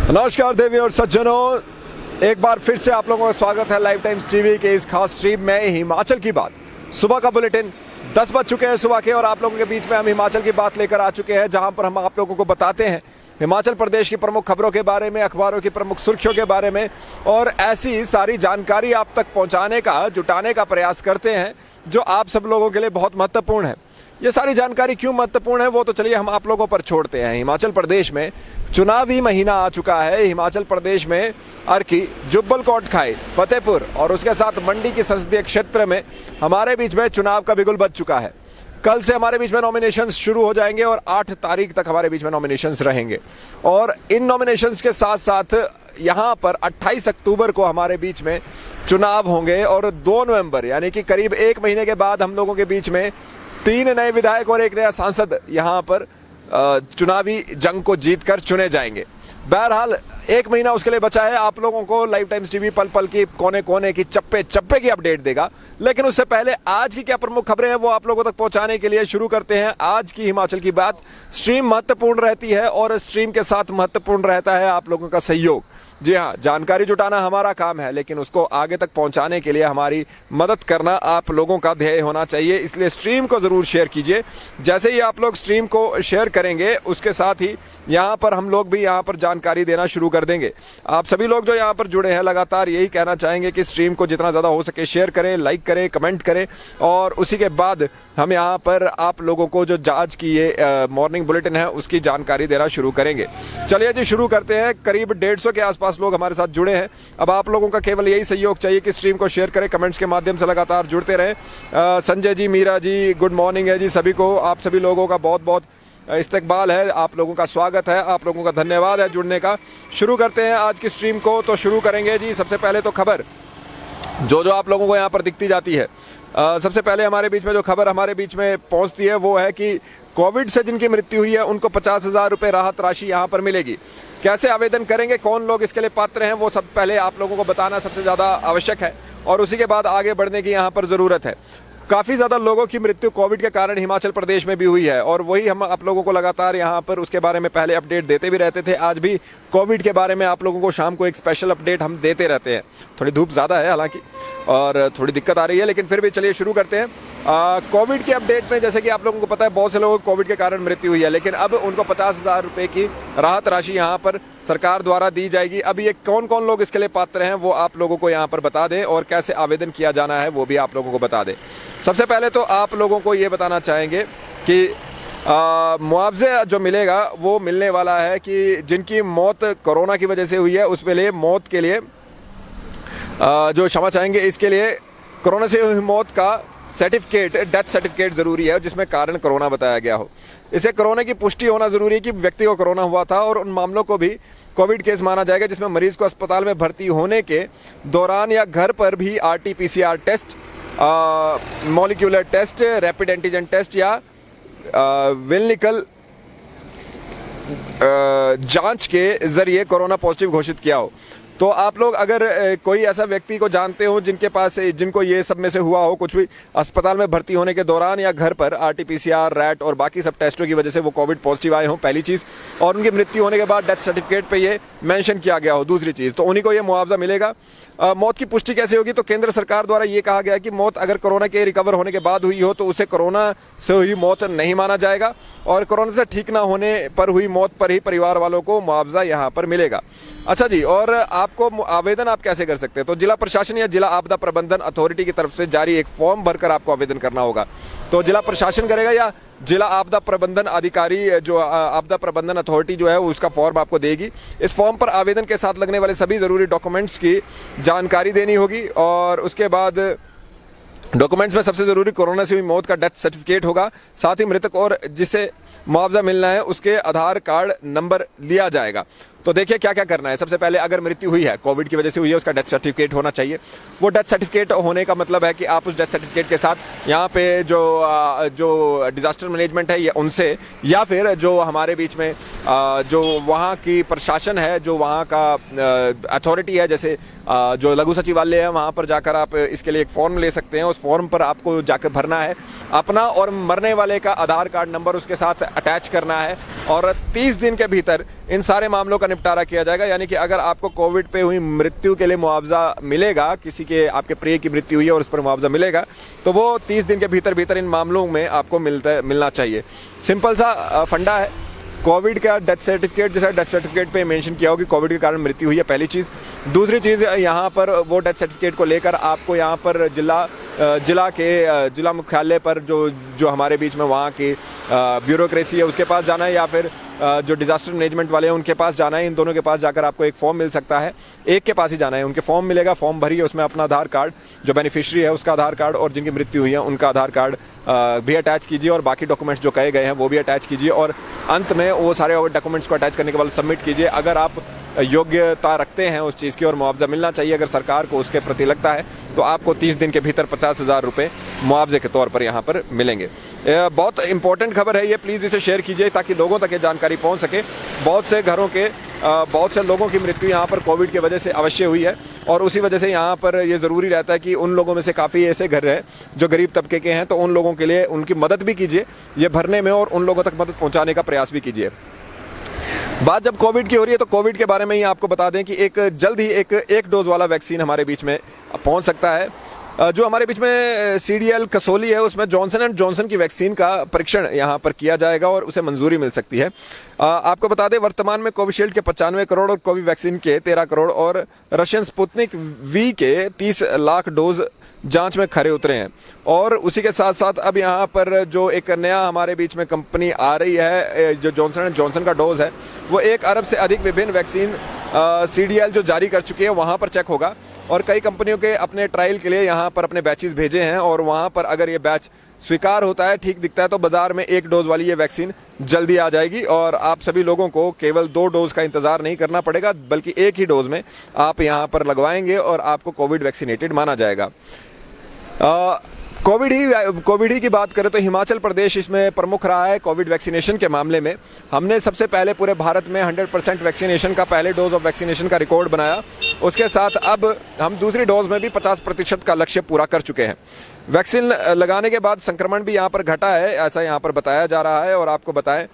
नमस्कार देवी और सज्जनों, एक बार फिर से आप लोगों का स्वागत है लाइव टाइम्स टीवी के इस खास स्ट्रीम में हिमाचल की बात। सुबह का बुलेटिन 10 बज चुके हैं सुबह के, और आप लोगों के बीच में हम हिमाचल की बात लेकर आ चुके हैं, जहां पर हम आप लोगों को बताते हैं हिमाचल प्रदेश की प्रमुख खबरों के बारे में, अखबारों की प्रमुख सुर्खियों के बारे में, और ऐसी सारी जानकारी आप तक पहुंचाने का, जुटाने का प्रयास करते हैं जो आप सब लोगों के लिए बहुत महत्वपूर्ण है। ये सारी जानकारी क्यों महत्वपूर्ण है वो तो चलिए हम आप लोगों पर छोड़ते हैं। हिमाचल प्रदेश में चुनावी महीना आ चुका है। हिमाचल प्रदेश में अर्की, जुब्बल कोटखाई, फतेहपुर और उसके साथ मंडी की संसदीय क्षेत्र में हमारे बीच में चुनाव का बिगुल बज चुका है। कल से हमारे बीच में नॉमिनेशंस शुरू हो जाएंगे और 8 तारीख तक हमारे बीच में नॉमिनेशंस रहेंगे, और इन नॉमिनेशंस के साथ साथ यहाँ पर 28 अक्टूबर को हमारे बीच में चुनाव होंगे, और 2 नवंबर यानी कि करीब 1 महीने के बाद हम लोगों के बीच में 3 नए विधायक और 1 नया सांसद यहाँ पर चुनावी जंग को जीतकर चुने जाएंगे। बहरहाल 1 महीना उसके लिए बचा है। आप लोगों को लाइव टाइम्स टीवी पल पल की, कोने कोने की, चप्पे चप्पे की अपडेट देगा, लेकिन उससे पहले आज की क्या प्रमुख खबरें हैं वो आप लोगों तक पहुंचाने के लिए शुरू करते हैं आज की हिमाचल की बात। स्ट्रीम महत्वपूर्ण रहती है और स्ट्रीम के साथ महत्वपूर्ण रहता है आप लोगों का सहयोग। जी हाँ, जानकारी जुटाना हमारा काम है, लेकिन उसको आगे तक पहुंचाने के लिए हमारी मदद करना आप लोगों का ध्येय होना चाहिए। इसलिए स्ट्रीम को ज़रूर शेयर कीजिए। जैसे ही आप लोग स्ट्रीम को शेयर करेंगे, उसके साथ ही यहाँ पर हम लोग भी यहाँ पर जानकारी देना शुरू कर देंगे। आप सभी लोग जो यहाँ पर जुड़े हैं, लगातार यही कहना चाहेंगे कि स्ट्रीम को जितना ज़्यादा हो सके शेयर करें, लाइक करें, कमेंट करें, और उसी के बाद हम यहाँ पर आप लोगों को जो आज की ये मॉर्निंग बुलेटिन है उसकी जानकारी देना शुरू करेंगे। चलिए जी, शुरू करते हैं। करीब 150 के आसपास लोग हमारे साथ जुड़े हैं। अब आप लोगों का केवल यही सहयोग चाहिए कि स्ट्रीम को शेयर करें, कमेंट्स के माध्यम से लगातार जुड़ते रहें। संजय जी, मीरा जी, गुड मॉर्निंग है जी सभी को। आप सभी लोगों का बहुत बहुत इस्तकबाल है, आप लोगों का स्वागत है, आप लोगों का धन्यवाद है जुड़ने का। शुरू करते हैं आज की स्ट्रीम को। तो शुरू करेंगे जी, सबसे पहले तो खबर जो आप लोगों को यहाँ पर दिखती जाती है। सबसे पहले हमारे बीच में जो खबर हमारे बीच में पहुँचती है वो है कि कोविड से जिनकी मृत्यु हुई है उनको 50,000 रुपये राहत राशि यहाँ पर मिलेगी। कैसे आवेदन करेंगे, कौन लोग इसके लिए पात्र हैं, वो सब पहले आप लोगों को बताना सबसे ज़्यादा आवश्यक है, और उसी के बाद आगे बढ़ने की यहाँ पर ज़रूरत है। काफ़ी ज़्यादा लोगों की मृत्यु कोविड के कारण हिमाचल प्रदेश में भी हुई है, और वही हम आप लोगों को लगातार यहाँ पर उसके बारे में पहले अपडेट देते भी रहते थे। आज भी कोविड के बारे में आप लोगों को शाम को एक स्पेशल अपडेट हम देते रहते हैं। थोड़ी धूप ज़्यादा है हालांकि, और थोड़ी दिक्कत आ रही है, लेकिन फिर भी चलिए शुरू करते हैं। कोविड के अपडेट में जैसे कि आप लोगों को पता है बहुत से लोगों को कोविड के कारण मृत्यु हुई है, लेकिन अब उनको 50,000 रुपये की राहत राशि यहाँ पर सरकार द्वारा दी जाएगी। अब ये कौन कौन लोग इसके लिए पात्र हैं वो आप लोगों को यहाँ पर बता दें, और कैसे आवेदन किया जाना है वो भी आप लोगों को बता दें। सबसे पहले तो आप लोगों को ये बताना चाहेंगे कि मुआवजा जो मिलेगा वो मिलने वाला है कि जिनकी मौत कोरोना की वजह से हुई है उसके लिए, मौत के लिए जो क्षमा चाहेंगे, इसके लिए कोरोना से हुई मौत का सर्टिफिकेट, डेथ सर्टिफिकेट ज़रूरी है जिसमें कारण कोरोना बताया गया हो। इसे कोरोना की पुष्टि होना ज़रूरी है कि व्यक्ति को कोरोना हुआ था, और उन मामलों को भी कोविड केस माना जाएगा जिसमें मरीज को अस्पताल में भर्ती होने के दौरान या घर पर भी RT-PCR test, molecular test, rapid antigen test या क्लिनिकल जांच के जरिए कोरोना पॉजिटिव घोषित किया हो। तो आप लोग अगर कोई ऐसा व्यक्ति को जानते हो जिनके पास, जिनको ये सब में से हुआ हो कुछ भी, अस्पताल में भर्ती होने के दौरान या घर पर RT-PCR, रैट और बाकी सब टेस्टों की वजह से वो कोविड पॉजिटिव आए हों, पहली चीज़, और उनकी मृत्यु होने के बाद डेथ सर्टिफिकेट पे ये मेंशन किया गया हो, दूसरी चीज़, तो उन्हीं को ये मुआवजा मिलेगा। मौत की पुष्टि कैसे होगी, तो केंद्र सरकार द्वारा ये कहा गया कि मौत अगर कोरोना के रिकवर होने के बाद हुई हो तो उसे कोरोना से हुई मौत नहीं माना जाएगा, और कोरोना से ठीक ना होने पर हुई मौत पर ही परिवार वालों को मुआवजा यहाँ पर मिलेगा। अच्छा जी, और आपको आवेदन आप कैसे कर सकते हैं, तो जिला प्रशासन या जिला आपदा प्रबंधन अथॉरिटी की तरफ से जारी एक फॉर्म भरकर आपको आवेदन करना होगा। तो जिला प्रशासन करेगा या जिला आपदा प्रबंधन अधिकारी, जो आपदा प्रबंधन अथॉरिटी जो है उसका फॉर्म आपको देगी। इस फॉर्म पर आवेदन के साथ लगने वाले सभी ज़रूरी डॉक्यूमेंट्स की जानकारी देनी होगी, और उसके बाद डॉक्यूमेंट्स में सबसे ज़रूरी कोरोना से हुई मौत का डेथ सर्टिफिकेट होगा। साथ ही मृतक और जिसे मुआवजा मिलना है उसके आधार कार्ड नंबर लिया जाएगा। तो देखिए क्या क्या करना है। सबसे पहले अगर मृत्यु हुई है, कोविड की वजह से हुई है, उसका डेथ सर्टिफिकेट होना चाहिए। वो डेथ सर्टिफिकेट होने का मतलब है कि आप उस डेथ सर्टिफिकेट के साथ यहाँ पे जो डिजास्टर मैनेजमेंट है या उनसे, या फिर जो हमारे बीच में जो वहाँ की प्रशासन है, जो वहाँ का अथॉरिटी है, जैसे जो लघु सचिवालय है, वहाँ पर जाकर आप इसके लिए एक फॉर्म ले सकते हैं। उस फॉर्म पर आपको जाकर भरना है अपना और मरने वाले का आधार कार्ड नंबर उसके साथ अटैच करना है, और 30 दिन के भीतर इन सारे मामलों का निपटारा किया जाएगा। यानी कि अगर आपको कोविड पे हुई मृत्यु के लिए मुआवजा मिलेगा, किसी के आपके प्रिय की मृत्यु हुई है और उस पर मुआवजा मिलेगा, तो वो 30 दिन के भीतर इन मामलों में आपको मिलना चाहिए। सिंपल सा फंडा है। कोविड का डेथ सर्टिफिकेट, जैसा डेथ सर्टिफिकेट पे मेंशन किया हो कि कोविड के कारण मृत्यु हुई है, पहली चीज़। दूसरी चीज़, यहाँ पर वो डेथ सर्टिफिकेट को लेकर आपको यहाँ पर जिला मुख्यालय पर जो हमारे बीच में वहाँ की ब्यूरोक्रेसी है उसके पास जाना है, या फिर जो डिजास्टर मैनेजमेंट वाले हैं उनके पास जाना है। इन दोनों के पास जाकर आपको एक फॉर्म मिल सकता है, एक के पास ही जाना है, उनके फॉर्म मिलेगा, फॉर्म भरिए, उसमें अपना आधार कार्ड, जो बेनिफिशियरी है उसका आधार कार्ड और जिनकी मृत्यु हुई है उनका आधार कार्ड भी अटैच कीजिए, और बाकी डॉक्यूमेंट्स जो कहे गए हैं वो भी अटैच कीजिए, और अंत में वो सारे डॉक्यूमेंट्स को अटैच करने के बाद सबमिट कीजिए। अगर आप योग्यता रखते हैं उस चीज़ की और मुआवजा मिलना चाहिए अगर सरकार को उसके प्रति लगता है, तो आपको 30 दिन के भीतर 50,000 रुपये मुआवजे के तौर पर यहाँ पर मिलेंगे। बहुत इंपॉर्टेंट खबर है ये, प्लीज़ इसे शेयर कीजिए ताकि लोगों तक ये जानकारी पहुँच सके। बहुत से लोगों की मृत्यु यहाँ पर कोविड की वजह से अवश्य हुई है, और उसी वजह से यहाँ पर ये ज़रूरी रहता है कि उन लोगों में से काफ़ी ऐसे घर हैं जो गरीब तबके के हैं, तो उन लोगों के लिए उनकी मदद भी कीजिए ये भरने में, और उन लोगों तक मदद पहुँचाने का प्रयास भी कीजिए। बात जब कोविड की हो रही है तो कोविड के बारे में ही आपको बता दें कि जल्द ही एक डोज वाला वैक्सीन हमारे बीच में पहुंच सकता है। जो हमारे बीच में CDL कसौली है उसमें जॉनसन एंड जॉनसन की वैक्सीन का परीक्षण यहाँ पर किया जाएगा और उसे मंजूरी मिल सकती है। आपको बता दें वर्तमान में कोविशील्ड के 95 करोड़ और कोविवैक्सीन के 13 करोड़ और रशियन स्पुतनिक V के 30 लाख डोज जांच में खरे उतरे हैं। और उसी के साथ साथ अब यहाँ पर जो एक नया हमारे बीच में कंपनी आ रही है, जो जॉनसन एंड जॉनसन का डोज है वो 1 अरब से अधिक विभिन्न वैक्सीन CDL जो जारी कर चुकी है वहाँ पर चेक होगा, और कई कंपनियों के अपने ट्रायल के लिए यहाँ पर अपने बैचेस भेजे हैं, और वहाँ पर अगर ये बैच स्वीकार होता है, ठीक दिखता है, तो बाजार में 1 डोज वाली ये वैक्सीन जल्दी आ जाएगी, और आप सभी लोगों को केवल 2 डोज का इंतजार नहीं करना पड़ेगा, बल्कि 1 ही डोज में आप यहाँ पर लगवाएंगे और आपको कोविड वैक्सीनेटेड माना जाएगा। कोविड ही की बात करें तो हिमाचल प्रदेश इसमें प्रमुख रहा है कोविड वैक्सीनेशन के मामले में। हमने सबसे पहले पूरे भारत में 100% वैक्सीनेशन का, पहले डोज ऑफ वैक्सीनेशन का रिकॉर्ड बनाया। उसके साथ अब हम दूसरी डोज में भी 50% का लक्ष्य पूरा कर चुके हैं। वैक्सीन लगाने के बाद संक्रमण भी यहाँ पर घटा है, ऐसा यहाँ पर बताया जा रहा है। और आपको बताएं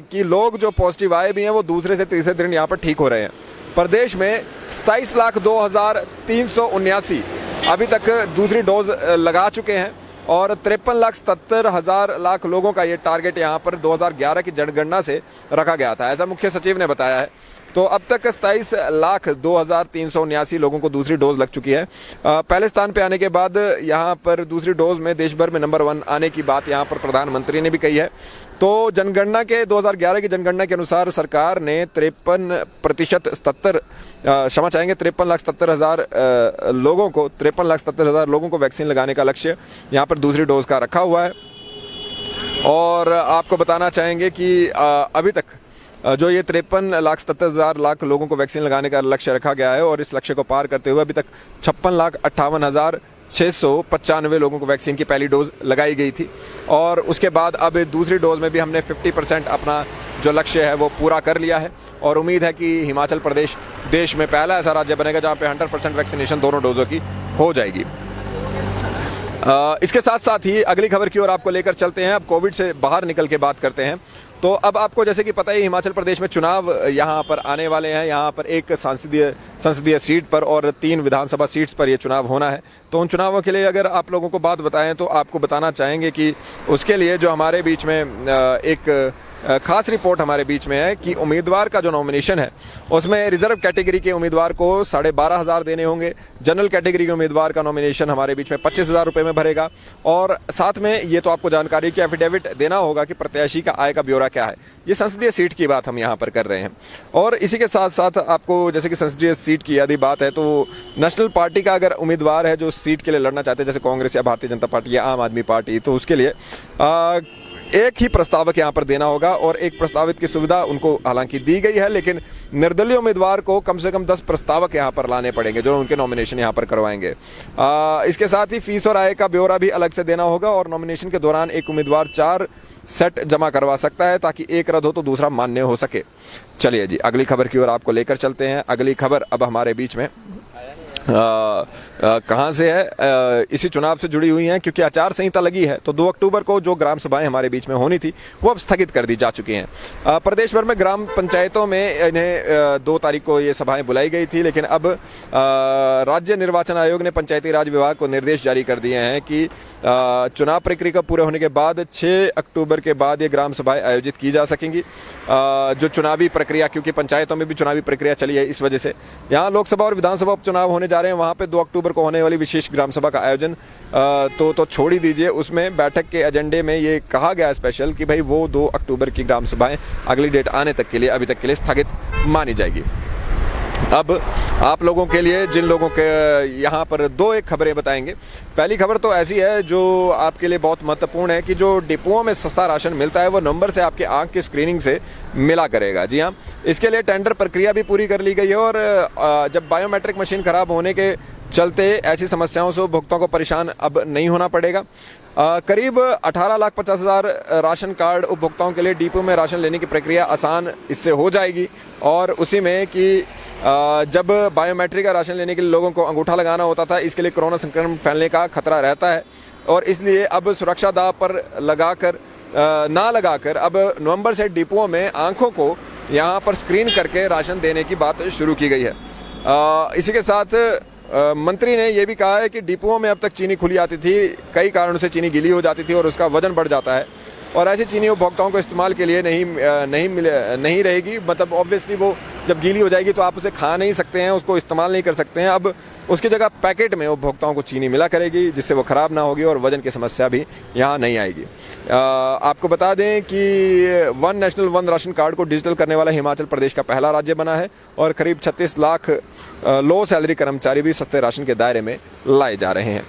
कि लोग जो पॉजिटिव आए भी हैं वो दूसरे से तीसरे दिन यहाँ पर ठीक हो रहे हैं। प्रदेश में 27,02,379 अभी तक दूसरी डोज लगा चुके हैं, और 53,77,000 लोगों का ये टारगेट यहाँ पर 2011 की जनगणना से रखा गया था, ऐसा मुख्य सचिव ने बताया है। तो अब तक 27,02,379 लोगों को दूसरी डोज लग चुकी है। पहले स्थान पे आने के बाद यहाँ पर दूसरी डोज में देश भर में नंबर 1 आने की बात यहाँ पर प्रधानमंत्री ने भी कही है। तो जनगणना के 2011 की जनगणना के अनुसार सरकार ने 53,77,000 लोगों को वैक्सीन लगाने का लक्ष्य यहाँ पर दूसरी डोज का रखा हुआ है। और आपको बताना चाहेंगे कि अभी तक जो ये 53,77,000 लोगों को वैक्सीन लगाने का लक्ष्य रखा गया है, और इस लक्ष्य को पार करते हुए अभी तक 56,58,695 लोगों को वैक्सीन की पहली डोज लगाई गई थी। और उसके बाद अब दूसरी डोज में भी हमने 50% अपना जो लक्ष्य है वो पूरा कर लिया है, और उम्मीद है कि हिमाचल प्रदेश देश में पहला ऐसा राज्य बनेगा जहाँ पे 100% वैक्सीनेशन दोनों डोजों की हो जाएगी। इसके साथ साथ ही अगली खबर की ओर आपको लेकर चलते हैं। अब कोविड से बाहर निकल के बात करते हैं। तो अब आपको जैसे कि पता है हिमाचल प्रदेश में चुनाव यहाँ पर आने वाले हैं। यहाँ पर एक संसदीय सीट पर और 3 विधानसभा सीट्स पर ये चुनाव होना है। तो उन चुनावों के लिए अगर आप लोगों को बात बताएं तो आपको बताना चाहेंगे कि उसके लिए जो हमारे बीच में एक खास रिपोर्ट हमारे बीच में है कि उम्मीदवार का जो नॉमिनेशन है उसमें रिजर्व कैटेगरी के उम्मीदवार को 12,500 देने होंगे। जनरल कैटेगरी के उम्मीदवार का नॉमिनेशन हमारे बीच में 25,000 रुपये में भरेगा, और साथ में ये तो आपको जानकारी की एफिडेविट देना होगा कि प्रत्याशी का आय का ब्यौरा क्या है। ये संसदीय सीट की बात हम यहाँ पर कर रहे हैं। और इसी के साथ साथ आपको जैसे कि संसदीय सीट की यदि बात है तो नेशनल पार्टी का अगर उम्मीदवार है जो सीट के लिए लड़ना चाहते हैं, जैसे कांग्रेस या भारतीय जनता पार्टी या आम आदमी पार्टी, तो उसके लिए एक ही प्रस्तावक यहाँ पर देना होगा, और एक प्रस्तावित की सुविधा उनको हालांकि दी गई है, लेकिन निर्दलीय उम्मीदवार को कम से कम 10 प्रस्तावक यहाँ पर लाने पड़ेंगे जो उनके नॉमिनेशन यहाँ पर करवाएंगे। इसके साथ ही फीस और आय का ब्यौरा भी अलग से देना होगा, और नॉमिनेशन के दौरान एक उम्मीदवार 4 सेट जमा करवा सकता है ताकि एक रद्द हो तो दूसरा मान्य हो सके। चलिए जी अगली खबर की ओर आपको लेकर चलते हैं। अगली खबर अब हमारे बीच में कहाँ से है, इसी चुनाव से जुड़ी हुई हैं, क्योंकि आचार संहिता लगी है तो 2 अक्टूबर को जो ग्राम सभाएं हमारे बीच में होनी थी वो अब स्थगित कर दी जा चुकी हैं। प्रदेश भर में ग्राम पंचायतों में इन्हें 2 तारीख को ये सभाएं बुलाई गई थी, लेकिन अब राज्य निर्वाचन आयोग ने पंचायती राज विभाग को निर्देश जारी कर दिए हैं कि चुनाव प्रक्रिया पूरे होने के बाद 6 अक्टूबर के बाद ये ग्राम सभाएं आयोजित की जा सकेंगी। जो चुनावी प्रक्रिया, क्योंकि पंचायतों में भी चुनावी प्रक्रिया चली है, इस वजह से यहाँ लोकसभा और विधानसभा उपचुनाव होने जा रहे हैं, वहाँ पे 2 अक्टूबर को होने वाली विशेष ग्राम सभा का आयोजन तो छोड़ ही दीजिए। उसमें बैठक के एजेंडे में ये कहा गया स्पेशल कि भाई वो 2 अक्टूबर की ग्राम सभाएं अगली डेट आने तक के लिए, अभी तक के लिए स्थगित मानी जाएगी। अब आप लोगों के लिए, जिन लोगों के यहाँ पर 1 खबरें बताएंगे। पहली खबर तो ऐसी है जो आपके लिए बहुत महत्वपूर्ण है कि जो डिपुओं में सस्ता राशन मिलता है वो नंबर से आपके आंख की स्क्रीनिंग से मिला करेगा। जी हाँ, इसके लिए टेंडर प्रक्रिया भी पूरी कर ली गई है और जब बायोमेट्रिक मशीन खराब होने के चलते ऐसी समस्याओं से उपभोक्ताओं को परेशान अब नहीं होना पड़ेगा। करीब 18,50,000 राशन कार्ड उपभोक्ताओं के लिए डिपो में राशन लेने की प्रक्रिया आसान इससे हो जाएगी। और उसी में कि जब बायोमेट्रिक का राशन लेने के लिए लोगों को अंगूठा लगाना होता था, इसके लिए कोरोना संक्रमण फैलने का खतरा रहता है और इसलिए अब सुरक्षा दांव पर ना लगाकर अब नवंबर से डिपुओं में आंखों को यहाँ पर स्क्रीन करके राशन देने की बात शुरू की गई है। इसी के साथ मंत्री ने यह भी कहा है कि डिपुओं में अब तक चीनी खुली आती थी, कई कारणों से चीनी गीली हो जाती थी और उसका वजन बढ़ जाता है और ऐसी चीनी उपभोक्ताओं को इस्तेमाल के लिए नहीं रहेगी। मतलब ऑब्वियसली वो जब गीली हो जाएगी तो आप उसे खा नहीं सकते हैं, उसको इस्तेमाल नहीं कर सकते हैं। अब उसकी जगह पैकेट में उपभोक्ताओं को चीनी मिला करेगी जिससे वो ख़राब ना होगी और वजन की समस्या भी यहाँ नहीं आएगी। आपको बता दें कि 1 नेशनल 1 राशन कार्ड को डिजिटल करने वाला हिमाचल प्रदेश का पहला राज्य बना है और करीब 36 लाख लो सैलरी कर्मचारी भी सस्ते राशन के दायरे में लाए जा रहे हैं।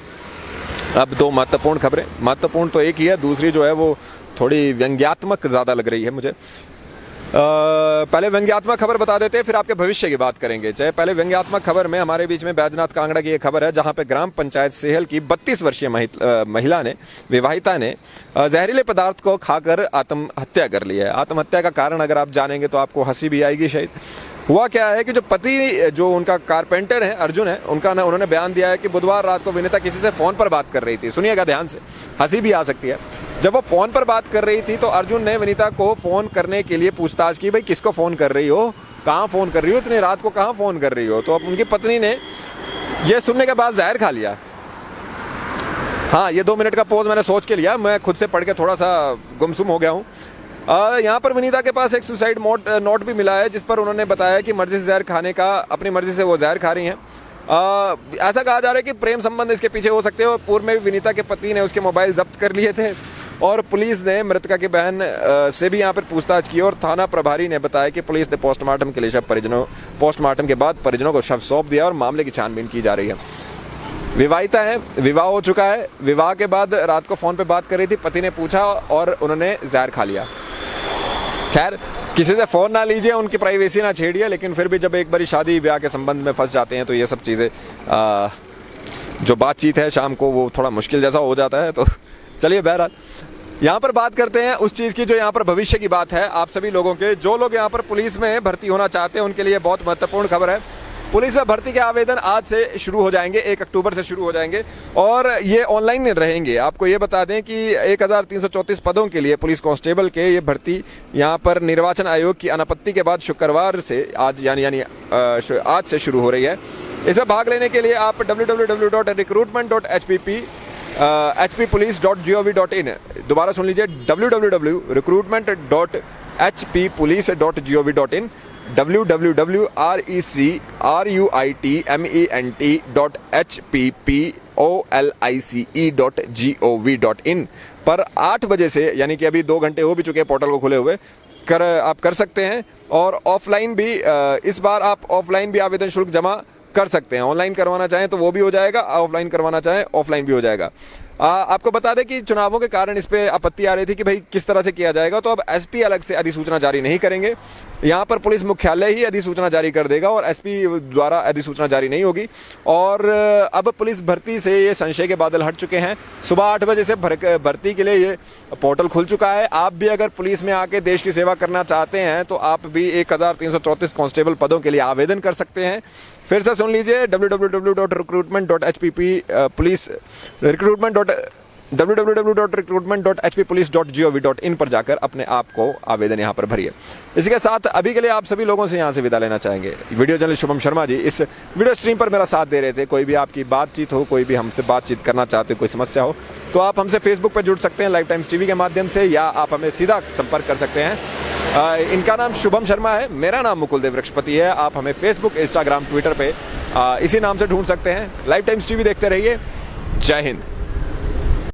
अब 2 महत्वपूर्ण खबरें, महत्वपूर्ण तो एक ही है, दूसरी जो है वो थोड़ी व्यंग्यात्मक ज़्यादा लग रही है मुझे। पहले व्यंग्यात्मक खबर बता देते हैं, फिर आपके भविष्य की बात करेंगे। चाहे पहले व्यंग्यात्मक खबर में हमारे बीच में बैजनाथ कांगड़ा की एक खबर है जहां पे ग्राम पंचायत सेहल की 32 वर्षीय विवाहिता ने जहरीले पदार्थ को खाकर आत्महत्या कर ली है। आत्महत्या का कारण अगर आप जानेंगे तो आपको हंसी भी आएगी शायद। हुआ क्या है कि जो पति, जो उनका कारपेंटर है अर्जुन है, उन्होंने बयान दिया है कि बुधवार रात को विनीता किसी से फ़ोन पर बात कर रही थी। सुनिएगा ध्यान से, हंसी भी आ सकती है। जब वो फ़ोन पर बात कर रही थी तो अर्जुन ने विनीता को फ़ोन करने के लिए पूछताछ की, भाई किसको फ़ोन कर रही हो, कहाँ फ़ोन कर रही हो, इतनी रात को कहाँ फ़ोन कर रही हो। तो अब उनकी पत्नी ने ये सुनने के बाद जहर खा लिया। हाँ, ये 2 मिनट का पॉज मैंने सोच के लिया, मैं खुद से पढ़ के थोड़ा सा गुमसुम हो गया हूँ। यहाँ पर विनीता के पास एक सुसाइड नोट भी मिला है जिस पर उन्होंने बताया कि मर्जी से जहर खाने का, अपनी मर्जी से वो जहर खा रही हैं। ऐसा कहा जा रहा है कि प्रेम संबंध इसके पीछे हो सकते हैं और पूर्व में भी विनीता के पति ने उसके मोबाइल जब्त कर लिए थे और पुलिस ने मृतका की बहन से भी यहाँ पर पूछताछ की और थाना प्रभारी ने बताया कि पुलिस ने पोस्टमार्टम के लिए पोस्टमार्टम के बाद परिजनों को शव सौंप दिया और मामले की छानबीन की जा रही है। विवाहिता है, विवाह हो चुका है, विवाह के बाद रात को फ़ोन पे बात कर रही थी, पति ने पूछा और उन्होंने जहर खा लिया। खैर, किसी से फ़ोन ना लीजिए, उनकी प्राइवेसी ना छेड़िए, लेकिन फिर भी जब एक बारी शादी ब्याह के संबंध में फंस जाते हैं तो ये सब चीज़ें जो बातचीत है शाम को वो थोड़ा मुश्किल जैसा हो जाता है। तो चलिए, बहरहाल यहाँ पर बात करते हैं उस चीज़ की जो यहाँ पर भविष्य की बात है। आप सभी लोगों के, जो लोग यहाँ पर पुलिस में भर्ती होना चाहते हैं उनके लिए बहुत महत्वपूर्ण खबर है। पुलिस में भर्ती के आवेदन आज से शुरू हो जाएंगे, 1 अक्टूबर से शुरू हो जाएंगे और ये ऑनलाइन रहेंगे। आपको ये बता दें कि 1334 पदों के लिए पुलिस कांस्टेबल के ये भर्ती यहाँ पर निर्वाचन आयोग की अनापत्ति के बाद शुक्रवार से आज से शुरू हो रही है। इसमें भाग लेने के लिए आप www.recruitment.hpppolice.gov.in, दोबारा सुन लीजिए, www.recruitment.hpppolice.gov.in, www.recruitment.hpppolice.gov.in पर 8 बजे से, यानी कि अभी 2 घंटे हो भी चुके हैं पोर्टल को खुले हुए, आप कर सकते हैं। और ऑफलाइन भी, इस बार आप ऑफलाइन भी आवेदन शुल्क जमा कर सकते हैं। ऑनलाइन करवाना चाहें तो वो भी हो जाएगा, ऑफलाइन करवाना चाहें ऑफलाइन भी हो जाएगा। आपको बता दें कि चुनावों के कारण इस पे आपत्ति आ रही थी कि भाई किस तरह से किया जाएगा, तो अब एसपी अलग से अधिसूचना जारी नहीं करेंगे। यहाँ पर पुलिस मुख्यालय ही अधिसूचना जारी कर देगा और एसपी द्वारा अधिसूचना जारी नहीं होगी। और अब पुलिस भर्ती से ये संशय के बादल हट चुके हैं। सुबह 8 बजे से भर्ती के लिए ये पोर्टल खुल चुका है। आप भी अगर पुलिस में आके देश की सेवा करना चाहते हैं तो आप भी 1334 कांस्टेबल पदों के लिए आवेदन कर सकते हैं। फिर से सुन लीजिए www.recruitment.hpppolice.gov.in पर जाकर अपने आप को आवेदन यहाँ पर भरिए। इसी के साथ अभी के लिए आप सभी लोगों से यहाँ से विदा लेना चाहेंगे। वीडियो जर्नलिस्ट शुभम शर्मा जी इस वीडियो स्ट्रीम पर मेरा साथ दे रहे थे। कोई भी आपकी बातचीत हो, कोई भी हमसे बातचीत करना चाहते हो, कोई समस्या हो, तो आप हमसे फेसबुक पर जुड़ सकते हैं लाइव टाइम्स टीवी के माध्यम से, या आप हमें सीधा संपर्क कर सकते हैं। इनका नाम शुभम शर्मा है, मेरा नाम मुकुल देव वृक्षपति है। आप हमें फेसबुक, इंस्टाग्राम, ट्विटर पे इसी नाम से ढूंढ सकते हैं। लाइव टाइम्स टीवी देखते रहिए। जय हिंद।